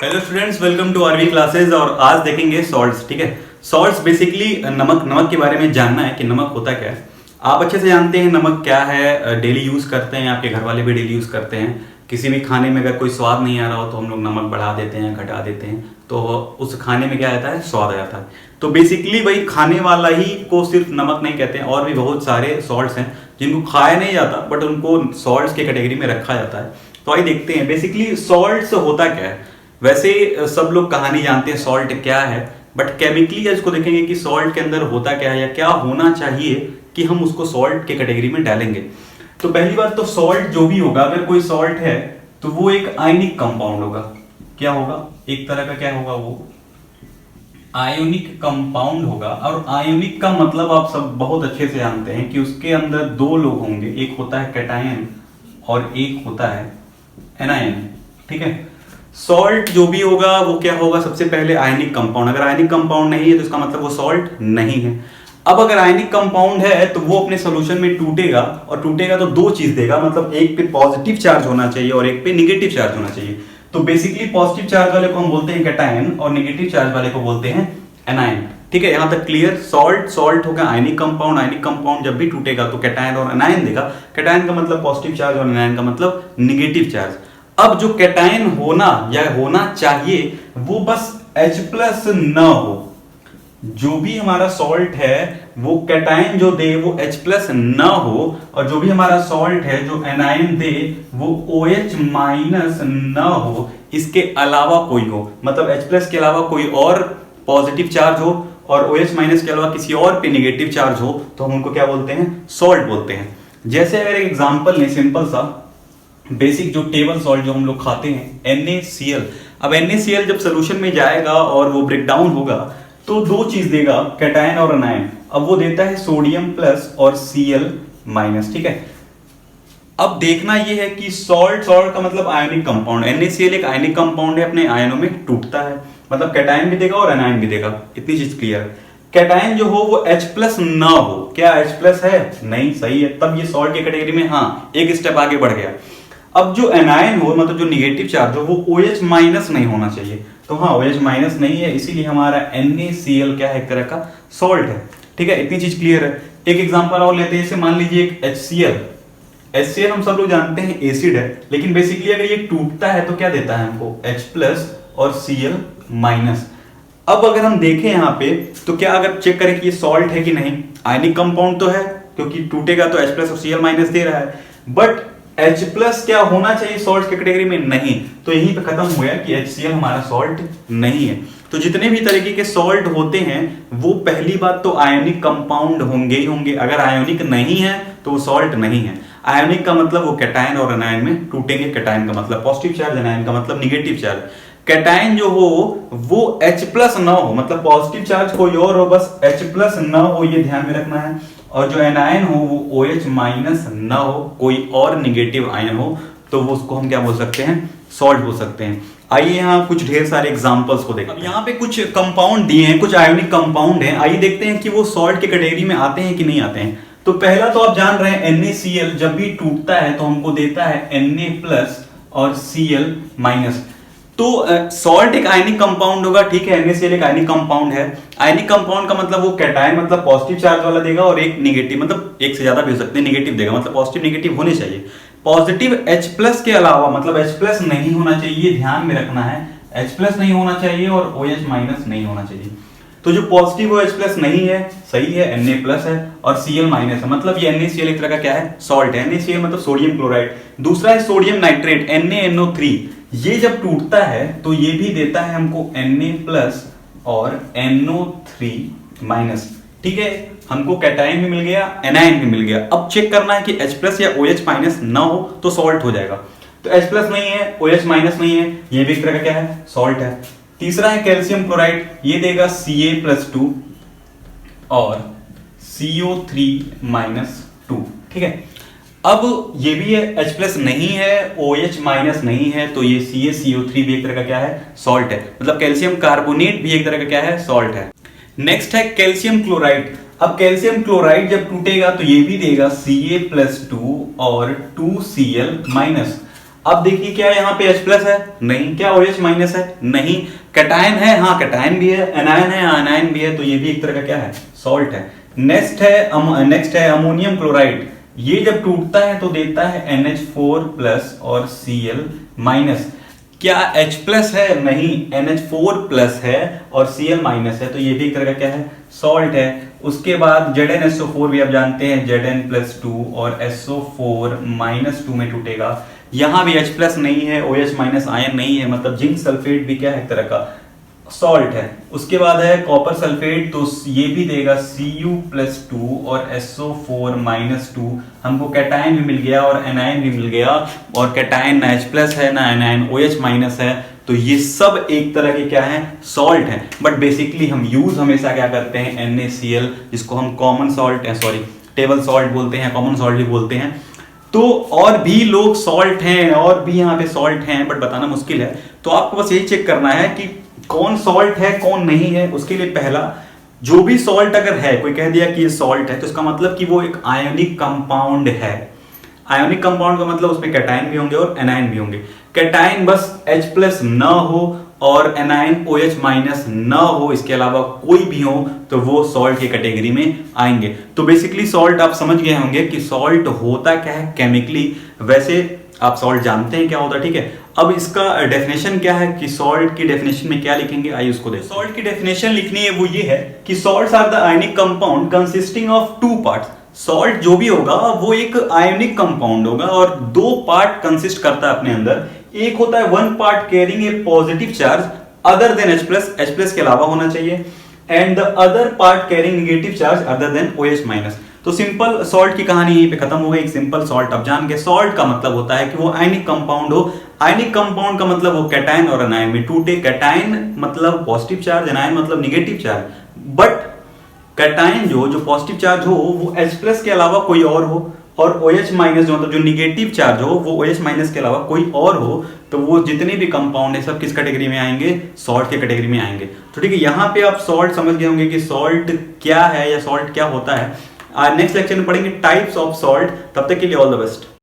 Hello students, welcome to RV classes. और आज देखेंगे सॉल्ट्स। ठीक है, सॉल्ट्स बेसिकली नमक के बारे में जानना है कि नमक होता क्या है। आप अच्छे से जानते हैं नमक क्या है, डेली यूज करते हैं, आपके घर वाले भी डेली यूज करते हैं। किसी भी खाने में अगर कोई स्वाद नहीं आ रहा हो तो हम लोग नमक बढ़ा देते हैं, घटा देते हैं, तो उस खाने में क्या आता है, स्वाद आ जाता है। तो बेसिकली वही खाने वाला ही को सिर्फ नमक नहीं कहते हैं, और भी बहुत सारे सॉल्ट्स हैं जिनको खाया नहीं जाता बट उनको सॉल्ट्स के कैटेगरी में रखा जाता है। तो आइए देखते हैं बेसिकली सॉल्ट्स होता क्या है। वैसे सब लोग कहानी जानते हैं सॉल्ट क्या है, बट केमिकली इसको देखेंगे कि सॉल्ट के अंदर होता क्या है या क्या होना चाहिए कि हम उसको सॉल्ट के कैटेगरी में डालेंगे। तो पहली बात तो सॉल्ट जो भी होगा, अगर कोई सॉल्ट है तो वो एक आयनिक कंपाउंड होगा। क्या होगा? एक तरह का क्या होगा, वो आयोनिक कंपाउंड होगा। और आयोनिक का मतलब आप सब बहुत अच्छे से जानते हैं कि उसके अंदर दो लोग होंगे, एक होता है कैटायन और एक होता है एनायन। ठीक है, सॉल्ट जो भी होगा वो क्या होगा, सबसे पहले आयनिक कंपाउंड। अगर आयनिक कंपाउंड नहीं है तो इसका मतलब वो सॉल्ट नहीं है। अब अगर आयनिक कंपाउंड है तो वो अपने सोल्यूशन में टूटेगा, और टूटेगा तो दो चीज देगा, मतलब एक पे पॉजिटिव चार्ज होना चाहिए और एक पे निगेटिव चार्ज होना चाहिए। तो बेसिकली पॉजिटिव चार्ज वाले को हम बोलते हैं कैटायन और निगेटिव चार्ज वाले को बोलते हैं एनायन। ठीक है, यहां तक क्लियर। सॉल्ट होगा आयनिक कंपाउंड। आयनिक कंपाउंड जब भी टूटेगा तो कैटायन और एनायन देगा। कैटायन का मतलब पॉजिटिव चार्ज और एनायन का मतलब निगेटिव चार्ज। अब जो कैटायन होना या होना चाहिए वो बस H+ न हो। जो भी हमारा सॉल्ट है वो कैटायन जो दे वो H+ न हो, और जो भी हमारा सॉल्ट है जो एनायन दे वो OH- न हो। इसके अलावा कोई हो, मतलब H+ के अलावा कोई और पॉजिटिव चार्ज हो और OH- के अलावा किसी और पे निगेटिव चार्ज हो, तो हम उनको क्या बोलते हैं, सॉल्ट बोलते हैं। जैसे अगर एक एग्जांपल लें, सिंपल सा बेसिक जो टेबल सॉल्ट जो हम लोग खाते हैं NaCl। अब NaCl जब सोल्यूशन में जाएगा और वो ब्रेक डाउन होगा तो दो चीज देगा, कैटायन और एनायन। अब वो देता है सोडियम प्लस और Cl-। ठीक है, अब देखना ये है कि सॉल्ट का मतलब आयनिक कंपाउंड। NaCl एक आयनिक कंपाउंड है, अपने आयनों में टूटता है, मतलब कैटायन भी देगा और एनायन भी देगा। इतनी चीज क्लियर है। कैटायन जो हो वो H+ ना हो। क्या H+ है? नहीं, सही है, तब ये सॉल्ट की कैटेगरी में हाँ एक स्टेप आगे बढ़ गया। अब जो एनायन हो, मतलब जो निगेटिव चार्ज हो, वो OH- नहीं होना चाहिए। तो हाँ, OH- नहीं है, इसीलिए हमारा NaCl क्या है, एक तरह का सॉल्ट है। ठीक है, इतनी चीज क्लियर है। एक एग्जांपल और लेते हैं, जैसे मान लीजिए एक HCl हम सब लोग जानते हैं एसिड है, लेकिन बेसिकली अगर ये टूटता है तो क्या देता है हमको, H+ और Cl-। अब अगर हम देखें यहाँ पे तो क्या, अगर चेक करें कि ये सॉल्ट है कि नहीं, आयनिक कंपाउंड तो है क्योंकि टूटेगा तो H+ और Cl- दे रहा है, बट H+ क्या होना चाहिए सॉल्ट की कैटेगरी में, नहीं। तो यहीं पे खत्म हो गया कि HCl हमारा सॉल्ट नहीं है। तो जितने भी तरीके के सॉल्ट होते हैं वो पहली बात तो आयोनिक कंपाउंड होंगे ही होंगे। अगर आयोनिक नहीं है तो वो सॉल्ट नहीं है। आयोनिक का मतलब वो कैटायन और एनायन में टूटेंगे। कैटायन का मतलब पॉजिटिव चार्ज, एनायन का मतलब निगेटिव चार्ज। कैटायन जो हो वो H+ ना हो, मतलब पॉजिटिव चार्ज कोई और हो, बस H+ ना हो, ये ध्यान में रखना है। और जो एनायन हो वो OH- ना हो, कोई और निगेटिव आयन हो, तो वो उसको हम क्या बोल सकते हैं, सॉल्ट बोल सकते हैं। आइए यहाँ कुछ ढेर सारे एग्जांपल्स को देखते हैं। अब यहाँ पे कुछ कंपाउंड दिए हैं, कुछ आयोनिक कंपाउंड हैं। आइए देखते हैं कि वो सॉल्ट के कैटेगरी में आते हैं कि नहीं आते हैं। तो पहला तो आप जान रहे हैं NaCl जब भी टूटता है तो हमको देता है Na+ और Cl-। तो सॉल्ट एक आयनिक कंपाउंड होगा, ठीक है, NaCl एक आयनिक कंपाउंड है। आयनिक कंपाउंड का मतलब वो कैटायन मतलब पॉजिटिव चार्ज वाला देगा, और एक निगेटिव, मतलब एक से ज्यादा भी हो सकते हैं, निगेटिव देगा, मतलब पॉजिटिव निगेटिव होने चाहिए। पॉजिटिव H+ के अलावा, मतलब H+ नहीं होना चाहिए, ध्यान में रखना है, H+ नहीं होना चाहिए और OH- नहीं होना चाहिए। तो जो पॉजिटिव हो H+ नहीं है, सही है, Na+ है और Cl- है, मतलब ये NaCl एक तरह का क्या है, सॉल्ट है। NaCl मतलब सोडियम क्लोराइड। दूसरा है सोडियम नाइट्रेट NaNO3। ये जब टूटता है तो ये भी देता है हमको Na+ और NO3-। ठीक है, हमको कैटायन भी मिल गया, एनायन भी मिल गया। अब चेक करना है कि H+ या OH- ना हो तो सॉल्ट हो जाएगा। तो H+ नहीं है, OH- नहीं है, ये भी एक तरह का क्या है, सॉल्ट है। तीसरा है कैल्शियम क्लोराइड, ये देगा Ca+2 और CO3-2। ठीक है, अब ये भी है, H+ नहीं है, OH- नहीं है, तो ये CaCO3 भी एक तरह का क्या है, सॉल्ट है, मतलब कैल्शियम कार्बोनेट भी एक तरह का क्या है, सॉल्ट है। नेक्स्ट है कैल्शियम क्लोराइड। अब कैल्शियम क्लोराइड जब टूटेगा तो ये भी देगा Ca+2 और 2Cl-। अब देखिए क्या यहाँ पे H प्लस है, नहीं। क्या OH माइनस है, नहीं। कैटायन है, हाँ कैटायन भी है। एनायन है, हाँ एनायन भी है। तो ये भी एक तरह का क्या है, सॉल्ट है। नेक्स्ट है अमोनियम क्लोराइड। ये जब टूटता है तो देता है NH4 प्लस और Cl माइनस। क्या H प्लस है, नहीं। NH4 प्लस है और Cl माइनस है। तो ये भी एक तरह का क्या है, सॉल्ट है। उसके बाद ZnSO4 भी आप जानते हैं, Zn+2 और SO4 -2 में टूटेगा। यहां भी H प्लस नहीं है, OH माइनस आयन नहीं है, मतलब जिंक सल्फेट भी क्या है, एक तरह का सॉल्ट है। उसके बाद है कॉपर सल्फेट, तो ये भी देगा Cu+2 और SO4 -2। हमको कैटायन भी मिल गया और एनायन भी मिल गया, और कैटायन ना H प्लस है ना एनायन OH माइनस है। तो ये सब एक तरह के क्या है, सॉल्ट है। बट बेसिकली हम यूज हमेशा क्या करते हैं, NaCl, जिसको हम कॉमन सॉल्ट टेबल सॉल्ट बोलते हैं, कॉमन सॉल्ट भी बोलते हैं। तो और भी लोग सॉल्ट हैं, और भी यहाँ पे सॉल्ट हैं, बट बताना मुश्किल है। तो आपको बस यही चेक करना है कि कौन सॉल्ट है कौन नहीं है। उसके लिए पहला, जो भी सॉल्ट अगर है, कोई कह दिया कि ये सॉल्ट है, तो इसका मतलब कि वो एक आयोनिक कंपाउंड है। आयोनिक कंपाउंड का मतलब उसमें कैटायन भी होंगे और एनायन भी होंगे। कैटायन बस H प्लस न हो और एनायन OH माइनस न हो, इसके अलावा कोई भी हो, तो वो सॉल्ट की कैटेगरी में आएंगे। तो बेसिकली सॉल्ट आप समझ गए होंगे कि सॉल्ट होता क्या है केमिकली। वैसे आप सॉल्ट जानते हैं क्या होता है, ठीक है। अब इसका डेफिनेशन क्या है, कि सॉल्ट की डेफिनेशन में क्या लिखेंगे, आइए उसको देखते हैं। सॉल्ट की डेफिनेशन लिखनी है वो ये है कि salts are the ionic compound consisting of two parts. Salt जो भी होगा वो एक आयोनिक कंपाउंड होगा और दो पार्ट कंसिस्ट करता है अपने अंदर। एक होता है one part carrying a positive charge other than H plus के अलावा होना चाहिए, and the other part carrying negative charge other than OH minus. तो सिंपल सॉल्ट की कहानी यहीं पे खत्म हो गई। एक सिंपल सॉल्ट अब जान के, सॉल्ट का मतलब होता है कि वो आयनिक कंपाउंड हो। आयनिक कंपाउंड का मतलब वो कैटायन और एनायन में टूटे। कैटायन मतलब पॉजिटिव चार्ज, एनायन मतलब नेगेटिव चार्ज। बट कैटायन जो पॉजिटिव चार्ज हो वो H प्लस के अलावा कोई और हो, और OH माइनस जो मतलब जो निगेटिव चार्ज हो वो OH माइनस के अलावा कोई और हो, तो वो जितने भी कंपाउंड है सब किस कैटेगरी में आएंगे, सॉल्ट के कैटेगरी में आएंगे। तो ठीक है, यहाँ पे आप सॉल्ट समझ गए होंगे कि सॉल्ट क्या है या सॉल्ट क्या होता है। नेक्स्ट लेक्चर में पढ़ेंगे टाइप्स ऑफ सॉल्ट। तब तक के लिए ऑल द बेस्ट।